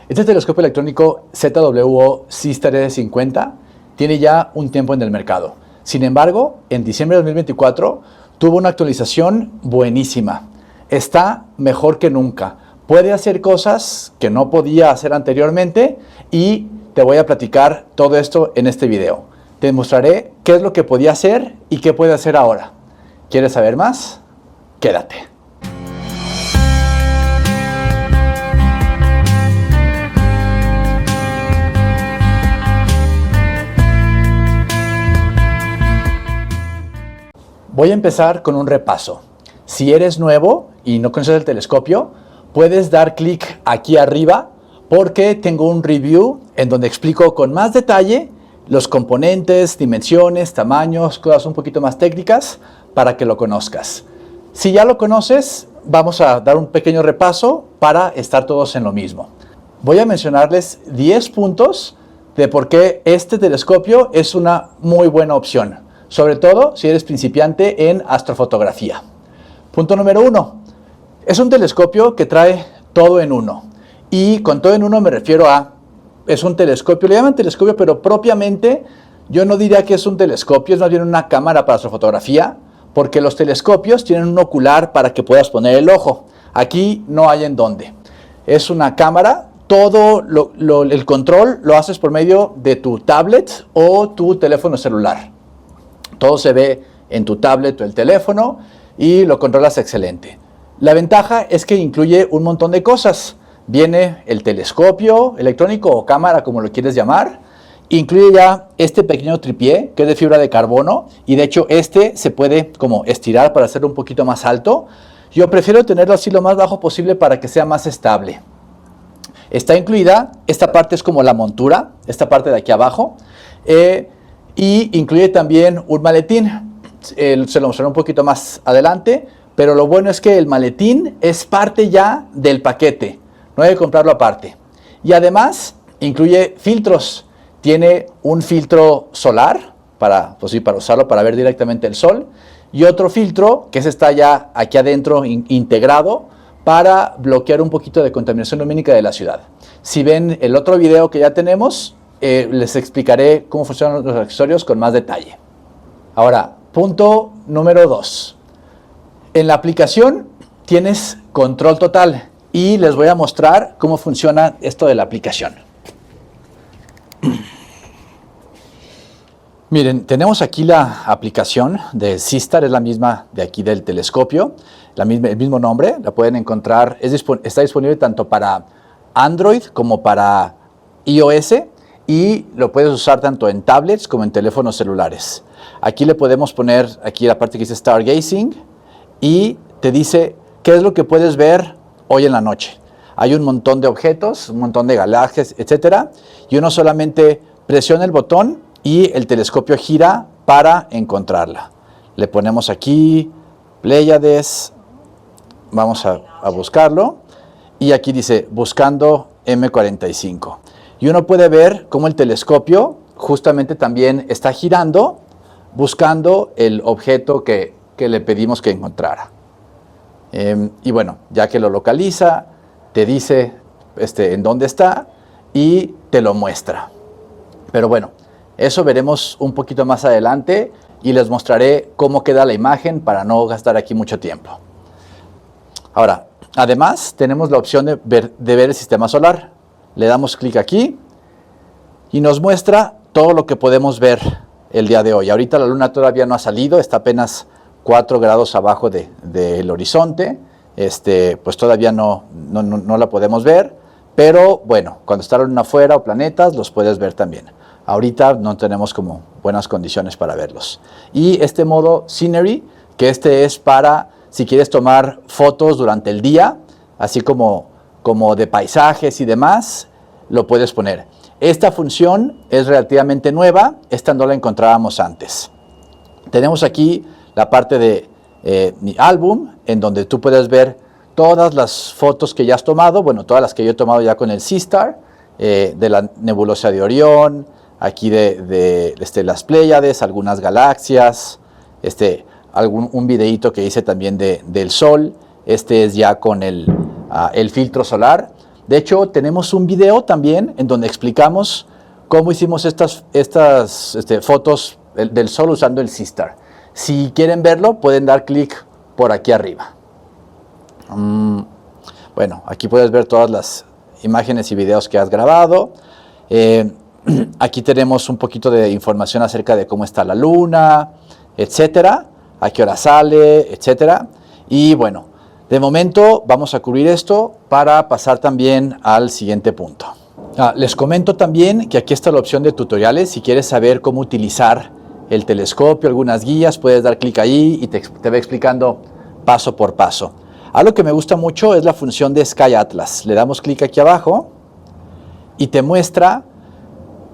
Este telescopio electrónico ZWO Sistar S50 tiene ya un tiempo en el mercado. Sin embargo, en diciembre de 2024 tuvo una actualización buenísima. Está mejor que nunca. Puede hacer cosas que no podía hacer anteriormente y te voy a platicar todo esto en este video. Te mostraré qué es lo que podía hacer y qué puede hacer ahora. ¿Quieres saber más? Quédate. Voy a empezar con un repaso. Si eres nuevo y no conoces el telescopio, puedes dar clic aquí arriba porque tengo un review en donde explico con más detalle los componentes, dimensiones, tamaños, cosas un poquito más técnicas para que lo conozcas. Si ya lo conoces, vamos a dar un pequeño repaso para estar todos en lo mismo. Voy a mencionarles 10 puntos de por qué este telescopio es una muy buena opción, sobre todo si eres principiante en astrofotografía. Punto número 1. Es un telescopio que trae todo en uno. Y con todo en uno me refiero a, es un telescopio, le llaman telescopio, pero propiamente yo no diría que es un telescopio, es más bien una cámara para astrofotografía, porque los telescopios tienen un ocular para que puedas poner el ojo. Aquí no hay en dónde. Es una cámara, todo el control lo haces por medio de tu tablet o tu teléfono celular. Todo se ve en tu tablet o el teléfono y lo controlas excelente. La ventaja es que incluye un montón de cosas. Viene el telescopio electrónico o cámara, como lo quieres llamar. Incluye ya este pequeño tripié que es de fibra de carbono y de hecho este se puede como estirar para hacerlo un poquito más alto. Yo prefiero tenerlo así lo más bajo posible para que sea más estable. Está incluida, esta parte es como la montura, esta parte de aquí abajo. Y incluye también un maletín. Se lo mostraré un poquito más adelante, pero lo bueno es que el maletín es parte ya del paquete, no hay que comprarlo aparte. Y además incluye filtros, tiene un filtro solar para usarlo para ver directamente el sol y otro filtro que está ya aquí adentro integrado para bloquear un poquito de contaminación lumínica de la ciudad. Si ven el otro video que ya tenemos, les explicaré cómo funcionan los accesorios con más detalle. Ahora, punto número 2. En la aplicación tienes control total y les voy a mostrar cómo funciona esto de la aplicación. Miren, tenemos aquí la aplicación de Sistar, es la misma de aquí del telescopio, el mismo nombre, la pueden encontrar, está disponible tanto para Android como para iOS y lo puedes usar tanto en tablets como en teléfonos celulares. Aquí le podemos poner, aquí la parte que dice Stargazing y te dice qué es lo que puedes ver hoy en la noche. Hay un montón de objetos, un montón de galaxias, etcétera, y uno solamente presiona el botón y el telescopio gira para encontrarla. Le ponemos aquí Pléyades, vamos a buscarlo y aquí dice buscando M45. Y uno puede ver cómo el telescopio justamente también está girando buscando el objeto que le pedimos que encontrara. Y bueno, ya que lo localiza, te dice en dónde está y te lo muestra. Pero bueno, eso veremos un poquito más adelante y les mostraré cómo queda la imagen para no gastar aquí mucho tiempo. Ahora, además tenemos la opción de ver el sistema solar. Le damos clic aquí y nos muestra todo lo que podemos ver el día de hoy. Ahorita la luna todavía no ha salido, está apenas 4 grados abajo del horizonte. Pues todavía no la podemos ver, pero bueno, cuando está la luna afuera o planetas los puedes ver también. Ahorita no tenemos como buenas condiciones para verlos. Y este modo Scenery, que es para si quieres tomar fotos durante el día, así como de paisajes y demás, lo puedes poner. Esta función es relativamente nueva, esta no la encontrábamos antes. Tenemos aquí la parte de mi álbum, en donde tú puedes ver todas las fotos que ya has tomado, bueno, todas las que yo he tomado ya con el Sistar, de la nebulosa de Orión, aquí de las Pléyades, algunas galaxias, un videíto que hice también del Sol, es ya con el filtro solar. De hecho, tenemos un video también en donde explicamos cómo hicimos estas fotos del sol usando el Seastar. Si quieren verlo, pueden dar clic por aquí arriba. Bueno, aquí puedes ver todas las imágenes y videos que has grabado. Aquí tenemos un poquito de información acerca de cómo está la luna, etcétera, a qué hora sale, etcétera. Y bueno, de momento vamos a cubrir esto para pasar también al siguiente punto. Les comento también que aquí está la opción de tutoriales. Si quieres saber cómo utilizar el telescopio, algunas guías, puedes dar clic ahí y te va explicando paso por paso. Algo que me gusta mucho es la función de Sky Atlas. Le damos clic aquí abajo y te muestra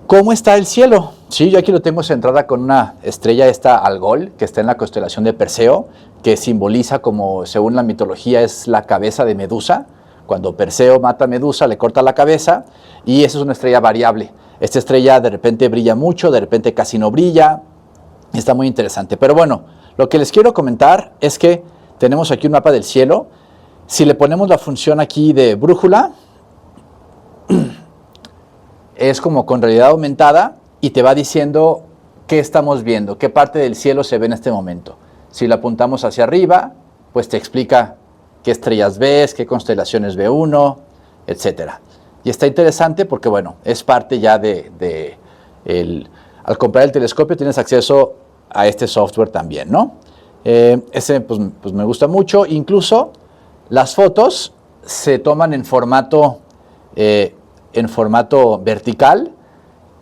cómo está el cielo. Sí, yo aquí lo tengo centrada con una estrella, esta Algol, que está en la constelación de Perseo, que simboliza, como según la mitología, es la cabeza de Medusa. Cuando Perseo mata a Medusa, le corta la cabeza, y esa es una estrella variable. Esta estrella de repente brilla mucho, de repente casi no brilla. Está muy interesante. Pero bueno, lo que les quiero comentar es que tenemos aquí un mapa del cielo. Si le ponemos la función aquí de brújula, es como con realidad aumentada y te va diciendo qué estamos viendo, qué parte del cielo se ve en este momento. Si la apuntamos hacia arriba, pues te explica qué estrellas ves, qué constelaciones ve uno, etcétera. Y está interesante porque, bueno, es parte ya al comprar el telescopio tienes acceso a este software también, ¿no? Ese pues me gusta mucho. Incluso las fotos se toman en formato vertical.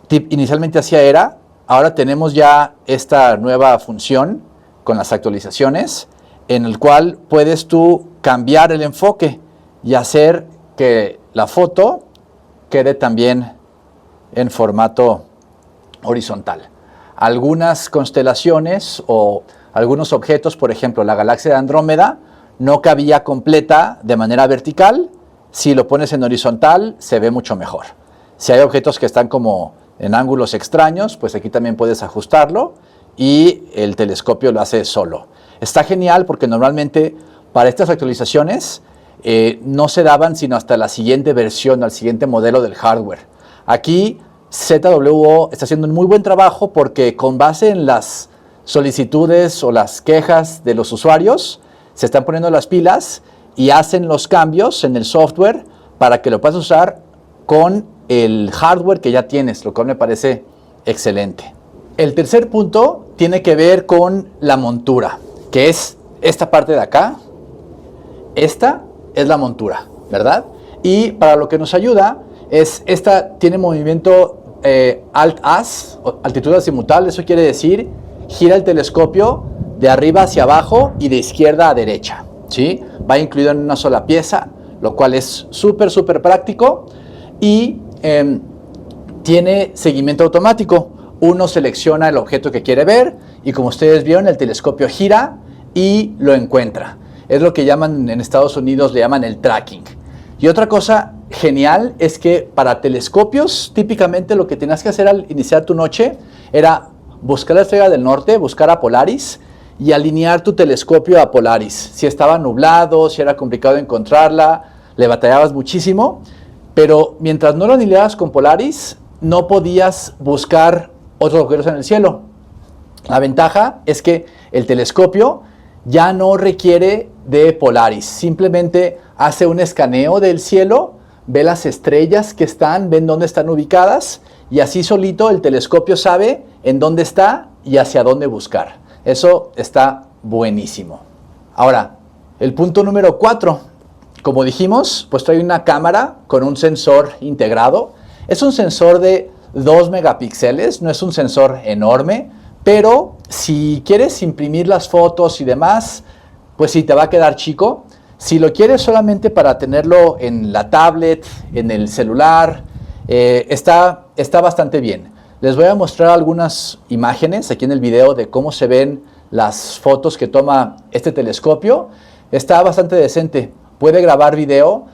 Inicialmente así era, ahora tenemos ya esta nueva función con las actualizaciones en el cual puedes tú cambiar el enfoque y hacer que la foto quede también en formato horizontal. Algunas constelaciones o algunos objetos, por ejemplo, la galaxia de Andrómeda, no cabía completa de manera vertical. Si lo pones en horizontal, se ve mucho mejor. Si hay objetos que están como en ángulos extraños, pues aquí también puedes ajustarlo y el telescopio lo hace solo. Está genial porque normalmente para estas actualizaciones no se daban sino hasta la siguiente versión, al siguiente modelo del hardware. Aquí ZWO está haciendo un muy buen trabajo porque con base en las solicitudes o las quejas de los usuarios, se están poniendo las pilas y hacen los cambios en el software para que lo puedas usar con el hardware que ya tienes, lo cual me parece excelente. El tercer punto tiene que ver con la montura, que es esta parte de acá. Esta es la montura, ¿verdad? Y para lo que nos ayuda es, esta tiene movimiento Alt-Az, altitud azimutal. Eso quiere decir, gira el telescopio de arriba hacia abajo y de izquierda a derecha, ¿sí? Va incluido en una sola pieza, lo cual es súper práctico. Y tiene seguimiento automático. Uno selecciona el objeto que quiere ver y, como ustedes vieron, el telescopio gira y lo encuentra. Es lo que llaman en Estados Unidos, le llaman el tracking. Y otra cosa genial es que para telescopios, típicamente lo que tenías que hacer al iniciar tu noche era buscar la estrella del norte, buscar a Polaris y alinear tu telescopio a Polaris. Si estaba nublado, si era complicado encontrarla, le batallabas muchísimo, pero mientras no lo alineabas con Polaris, no podías buscar otros objetos en el cielo. La ventaja es que el telescopio ya no requiere de Polaris, simplemente hace un escaneo del cielo, ve las estrellas que están, ven dónde están ubicadas y así solito el telescopio sabe en dónde está y hacia dónde buscar. Eso está buenísimo. Ahora, el punto número 4, como dijimos, pues trae una cámara con un sensor integrado. Es un sensor de 2 megapíxeles, no es un sensor enorme, pero si quieres imprimir las fotos y demás, pues sí, te va a quedar chico. Si lo quieres solamente para tenerlo en la tablet, en el celular, está bastante bien. Les voy a mostrar algunas imágenes aquí en el video de cómo se ven las fotos que toma este telescopio. Está bastante decente. Puede grabar video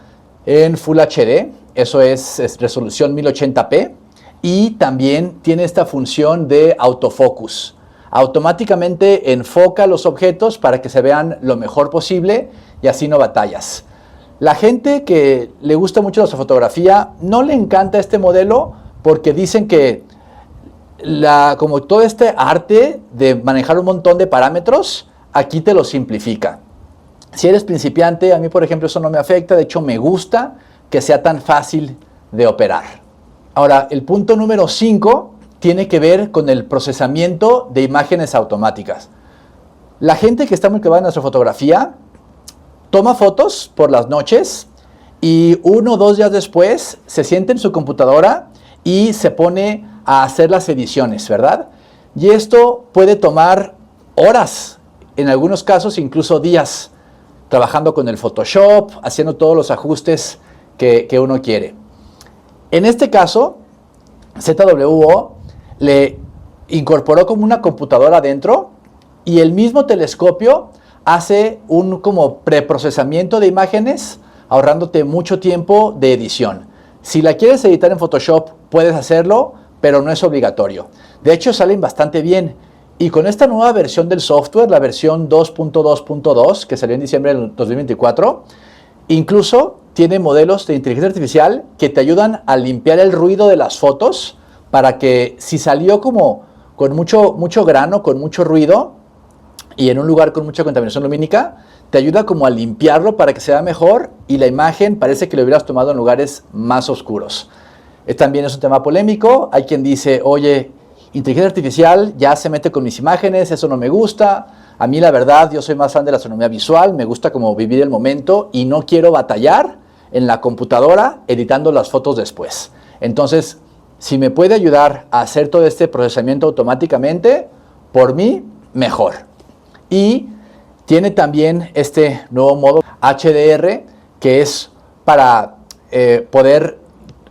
en Full HD, eso es resolución 1080p. Y también tiene esta función de autofocus. Automáticamente enfoca los objetos para que se vean lo mejor posible y así no batallas. La gente que le gusta mucho la astrofotografía no le encanta este modelo porque dicen que como todo este arte de manejar un montón de parámetros, aquí te lo simplifica. Si eres principiante, a mí por ejemplo eso no me afecta, de hecho me gusta que sea tan fácil de operar. Ahora, el punto número 5 tiene que ver con el procesamiento de imágenes automáticas. La gente que está muy clavada en astrofotografía toma fotos por las noches y 1 o 2 días después se sienta en su computadora y se pone a hacer las ediciones, ¿verdad? Y esto puede tomar horas, en algunos casos incluso días, trabajando con el Photoshop, haciendo todos los ajustes que uno quiere. En este caso, ZWO le incorporó como una computadora adentro y el mismo telescopio hace un como preprocesamiento de imágenes, ahorrándote mucho tiempo de edición. Si la quieres editar en Photoshop, puedes hacerlo, pero no es obligatorio. De hecho, salen bastante bien. Y con esta nueva versión del software, la versión 2.2.2, que salió en diciembre del 2024, incluso tiene modelos de inteligencia artificial que te ayudan a limpiar el ruido de las fotos para que si salió como con mucho grano, con mucho ruido y en un lugar con mucha contaminación lumínica, te ayuda como a limpiarlo para que se vea mejor y la imagen parece que lo hubieras tomado en lugares más oscuros. También es un tema polémico. Hay quien dice, oye, inteligencia artificial ya se mete con mis imágenes, eso no me gusta. A mí la verdad, yo soy más fan de la astronomía visual, me gusta como vivir el momento y no quiero batallar en la computadora editando las fotos después. Entonces, si me puede ayudar a hacer todo este procesamiento automáticamente, por mí, mejor. Y tiene también este nuevo modo HDR, que es para poder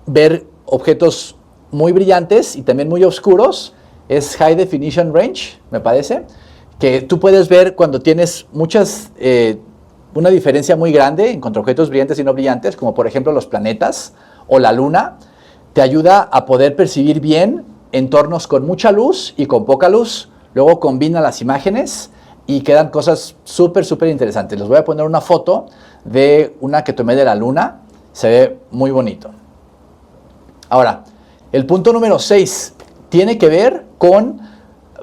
ver objetos muy brillantes y también muy oscuros. Es High Definition Range, me parece, que tú puedes ver cuando tienes una diferencia muy grande entre objetos brillantes y no brillantes, como por ejemplo los planetas o la luna. Te ayuda a poder percibir bien entornos con mucha luz y con poca luz. Luego combina las imágenes y quedan cosas súper interesantes. Les voy a poner una foto de una que tomé de la luna. Se ve muy bonito. Ahora, el punto número 6 tiene que ver con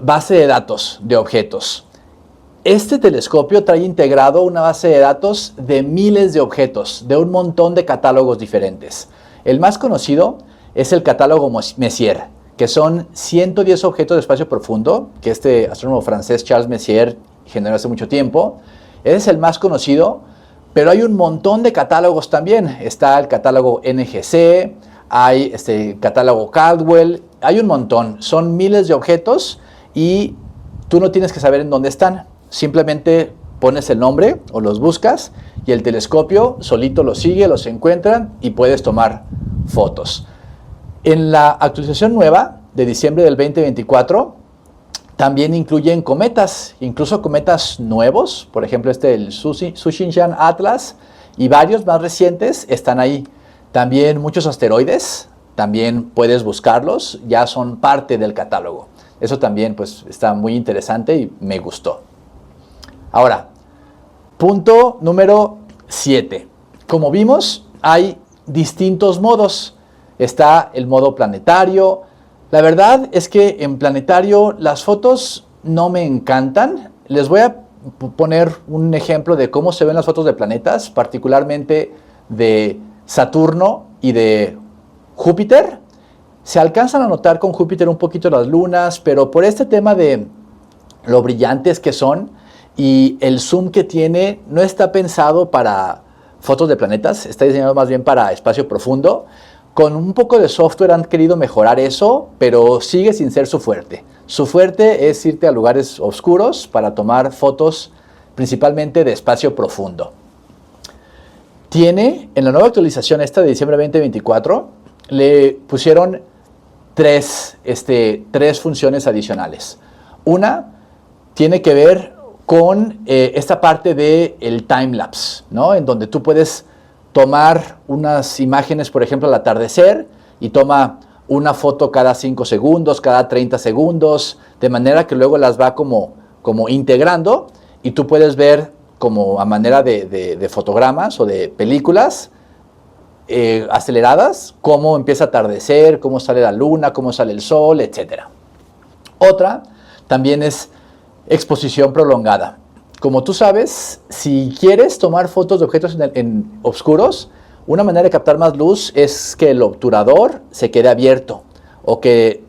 base de datos de objetos. Este telescopio trae integrado una base de datos de miles de objetos, de un montón de catálogos diferentes. El más conocido es el catálogo Messier, que son 110 objetos de espacio profundo, que este astrónomo francés Charles Messier generó hace mucho tiempo. Ese es el más conocido, pero hay un montón de catálogos también. Está el catálogo NGC, hay este catálogo Caldwell, hay un montón. Son miles de objetos y tú no tienes que saber en dónde están. Simplemente pones el nombre o los buscas y el telescopio solito los sigue, los encuentra y puedes tomar fotos. En la actualización nueva de diciembre del 2024 también incluyen cometas, incluso cometas nuevos, por ejemplo el Sushinshan Atlas y varios más recientes están ahí. También muchos asteroides, también puedes buscarlos, ya son parte del catálogo. Eso también pues está muy interesante y me gustó. Ahora, punto número 7. Como vimos, hay distintos modos. Está el modo planetario. La verdad es que en planetario las fotos no me encantan. Les voy a poner un ejemplo de cómo se ven las fotos de planetas, particularmente de Saturno y de Júpiter. Se alcanzan a notar con Júpiter un poquito las lunas, pero por este tema de lo brillantes que son y el zoom que tiene, no está pensado para fotos de planetas, está diseñado más bien para espacio profundo. Con un poco de software han querido mejorar eso, pero sigue sin ser su fuerte. Su fuerte es irte a lugares oscuros para tomar fotos principalmente de espacio profundo. Tiene, en la nueva actualización esta de diciembre 2024, le pusieron tres funciones adicionales. Una tiene que ver con esta parte del timelapse, ¿no? En donde tú puedes tomar unas imágenes, por ejemplo, al atardecer, y toma una foto cada 5 segundos, cada 30 segundos, de manera que luego las va como integrando, y tú puedes ver como a manera de fotogramas o de películas aceleradas, cómo empieza a atardecer, cómo sale la luna, cómo sale el sol, etc. Otra también es exposición prolongada. Como tú sabes, si quieres tomar fotos de objetos en oscuros, una manera de captar más luz es que el obturador se quede abierto o que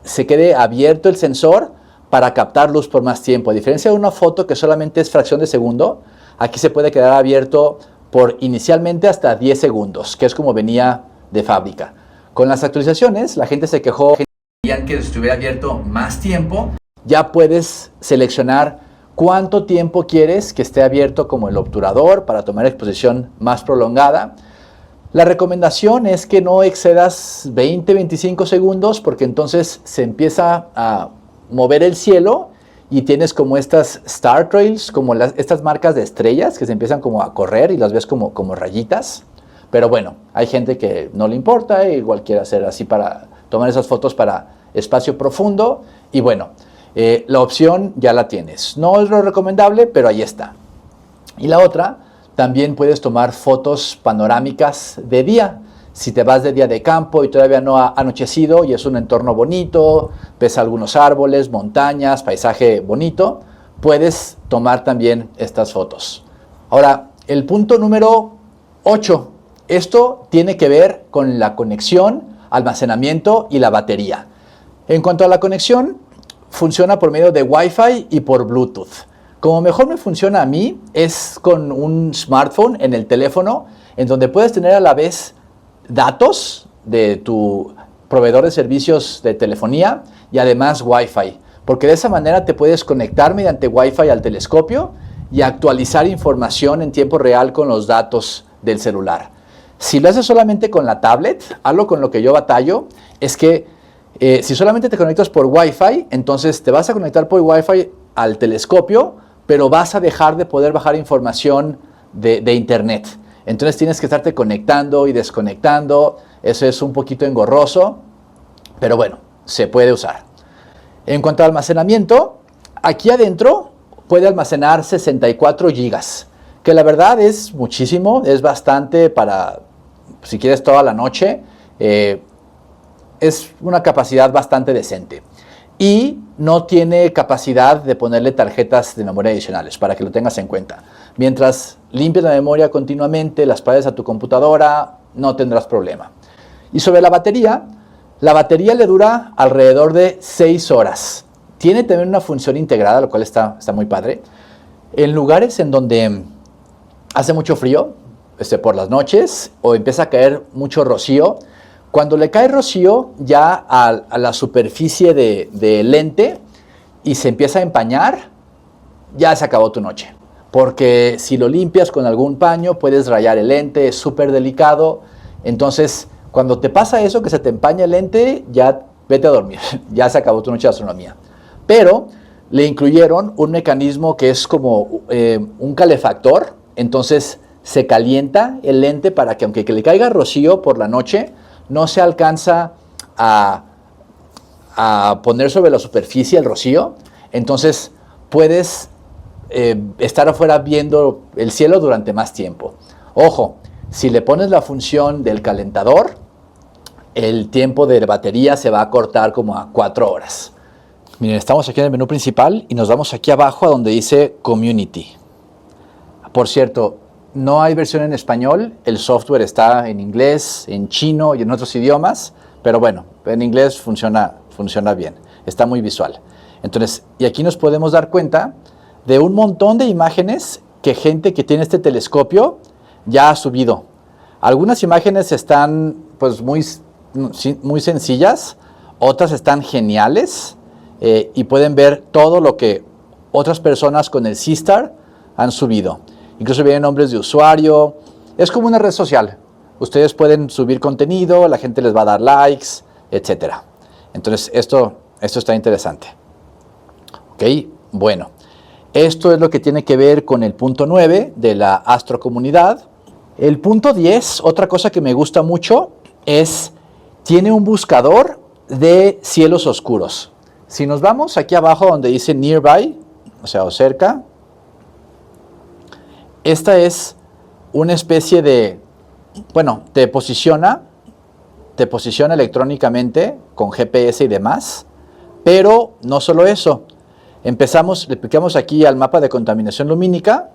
se quede abierto el sensor para captar luz por más tiempo. A diferencia de una foto que solamente es fracción de segundo, aquí se puede quedar abierto por inicialmente hasta 10 segundos, que es como venía de fábrica. Con las actualizaciones, la gente se quejó, querían que estuviera abierto más tiempo. Ya puedes seleccionar cuánto tiempo quieres que esté abierto como el obturador para tomar exposición más prolongada. La recomendación es que no excedas 20-25 segundos porque entonces se empieza a mover el cielo y tienes como estas star trails, como estas marcas de estrellas que se empiezan como a correr y las ves como rayitas. Pero bueno, hay gente que no le importa, igual quiere hacer así para tomar esas fotos para espacio profundo. Y bueno, la opción ya la tienes. No es lo recomendable, pero ahí está. Y la otra, también puedes tomar fotos panorámicas de día. Si te vas de día de campo y todavía no ha anochecido y es un entorno bonito, ves algunos árboles, montañas, paisaje bonito, puedes tomar también estas fotos. Ahora, el punto número 8. Esto tiene que ver con la conexión, almacenamiento y la batería. En cuanto a la conexión, funciona por medio de Wi-Fi y por Bluetooth. Como mejor me funciona a mí es con un smartphone en el teléfono, en donde puedes tener a la vez datos de tu proveedor de servicios de telefonía y además Wi-Fi, porque de esa manera te puedes conectar mediante Wi-Fi al telescopio y actualizar información en tiempo real con los datos del celular. Si lo haces solamente con la tablet, algo con lo que yo batallo es que si solamente te conectas por Wi-Fi, entonces te vas a conectar por Wi-Fi al telescopio, pero vas a dejar de poder bajar información de internet. Entonces tienes que estarte conectando y desconectando. Eso es un poquito engorroso, pero bueno, se puede usar. En cuanto al almacenamiento, aquí adentro puede almacenar 64 gigas, que la verdad es muchísimo, es bastante para, si quieres, toda la noche. Es una capacidad bastante decente. Y no tiene capacidad de ponerle tarjetas de memoria adicionales, para que lo tengas en cuenta. Mientras limpies la memoria continuamente, las pases a tu computadora, no tendrás problema. Y sobre la batería le dura alrededor de 6 horas. Tiene también una función integrada, lo cual está muy padre. En lugares en donde hace mucho frío, por las noches, o empieza a caer mucho rocío, cuando le cae rocío ya a la superficie de lente y se empieza a empañar, ya se acabó tu noche. Porque si lo limpias con algún paño, puedes rayar el lente, es súper delicado. Entonces, cuando te pasa eso, que se te empaña el lente, ya vete a dormir. Ya se acabó tu noche de astronomía. Pero le incluyeron un mecanismo que es como un calefactor. Entonces, se calienta el lente para que aunque le caiga rocío por la noche, no se alcanza a poner sobre la superficie el rocío. Entonces, puedes estar afuera viendo el cielo durante más tiempo. Ojo, si le pones la función del calentador, el tiempo de batería se va a cortar como a 4 horas. Miren, estamos aquí en el menú principal y nos vamos aquí abajo a donde dice Community. Por cierto, no hay versión en español, el software está en inglés, en chino y en otros idiomas, pero bueno, en inglés funciona bien, está muy visual. Entonces, y aquí nos podemos dar cuenta de un montón de imágenes que gente que tiene este telescopio ya ha subido. Algunas imágenes están pues muy sencillas, otras están geniales y pueden ver todo lo que otras personas con el Seastar han subido. Incluso vienen nombres de usuario. Es como una red social. Ustedes pueden subir contenido, la gente les va a dar likes, etc. Entonces, esto está interesante. Ok, bueno. Esto es lo que tiene que ver con el punto 9 de la astrocomunidad. El punto 10, otra cosa que me gusta mucho, tiene un buscador de cielos oscuros. Si nos vamos aquí abajo donde dice Nearby, o sea, o cerca, esta es una especie de, bueno, te posiciona electrónicamente con GPS y demás, pero no solo eso. Le picamos aquí al mapa de contaminación lumínica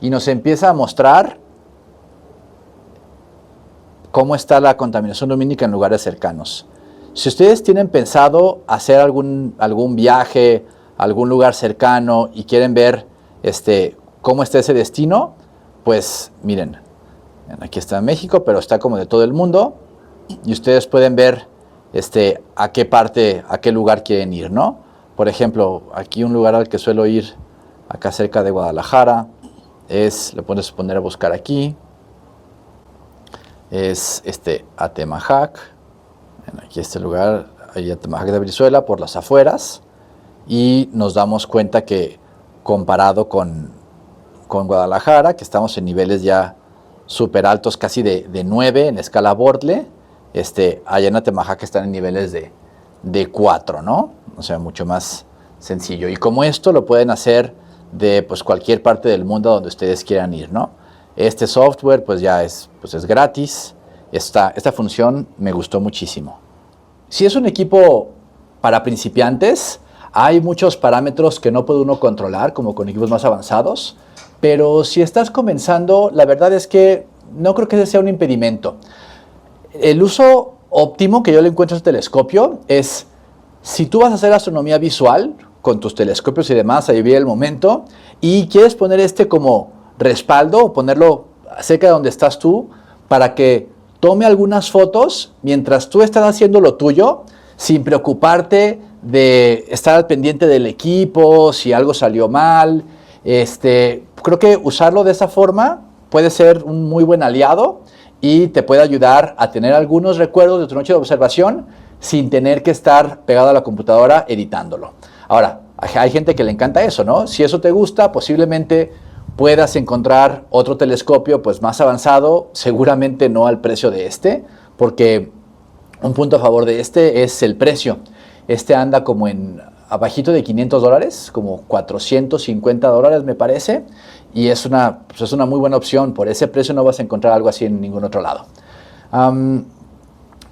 y nos empieza a mostrar cómo está la contaminación lumínica en lugares cercanos. Si ustedes tienen pensado hacer algún viaje a algún lugar cercano y quieren ver cómo está ese destino, pues miren, aquí está México, pero está como de todo el mundo y ustedes pueden ver a qué lugar quieren ir, ¿no? Por ejemplo, aquí un lugar al que suelo ir, acá cerca de Guadalajara, le puedes poner a buscar aquí, es Atemajac. Aquí este lugar, ahí Atemajac de Brizuela, por las afueras, y nos damos cuenta que comparado con Guadalajara, que estamos en niveles ya súper altos, casi de 9 en la escala Bortle, allá en Atemajac están en niveles de 4, ¿no? O sea, mucho más sencillo. Y como esto lo pueden hacer de pues, cualquier parte del mundo donde ustedes quieran ir, ¿no? Este software pues ya es gratis. Esta función me gustó muchísimo. Si es un equipo para principiantes, hay muchos parámetros que no puede uno controlar, como con equipos más avanzados, pero si estás comenzando, la verdad es que no creo que ese sea un impedimento. El uso óptimo que yo le encuentro a este telescopio es, si tú vas a hacer astronomía visual con tus telescopios y demás, ahí viene el momento, y quieres poner como respaldo o ponerlo cerca de donde estás tú para que tome algunas fotos mientras tú estás haciendo lo tuyo, sin preocuparte de estar al pendiente del equipo, si algo salió mal. Creo que usarlo de esa forma puede ser un muy buen aliado y te puede ayudar a tener algunos recuerdos de tu noche de observación sin tener que estar pegado a la computadora editándolo. Ahora, hay gente que le encanta eso, ¿no? Si eso te gusta, posiblemente puedas encontrar otro telescopio pues más avanzado, seguramente no al precio de porque un punto a favor de es el precio. Anda como abajito de $500, como $450 me parece, y es una muy buena opción. Por ese precio no vas a encontrar algo así en ningún otro lado.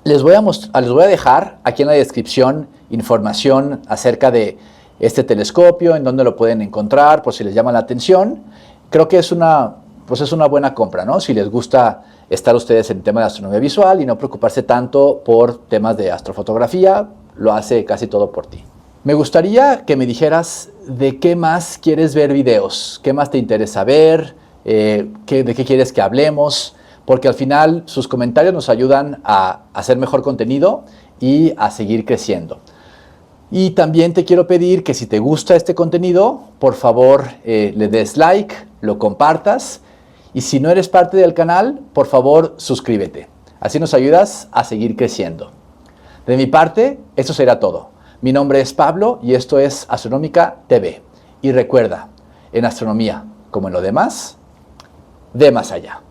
Les voy a dejar aquí en la descripción información acerca de este telescopio, en dónde lo pueden encontrar, por si les llama la atención. Creo que es una buena compra, ¿no? Si les gusta estar ustedes en tema de astronomía visual y no preocuparse tanto por temas de astrofotografía, lo hace casi todo por ti. Me gustaría que me dijeras de qué más quieres ver videos, qué más te interesa ver, de qué quieres que hablemos, porque al final sus comentarios nos ayudan a hacer mejor contenido y a seguir creciendo. Y también te quiero pedir que si te gusta este contenido, por favor le des like, lo compartas, y si no eres parte del canal, por favor suscríbete. Así nos ayudas a seguir creciendo. De mi parte, eso será todo. Mi nombre es Pablo y esto es Astronómica TV. Y recuerda, en astronomía, como en lo demás, ve más allá.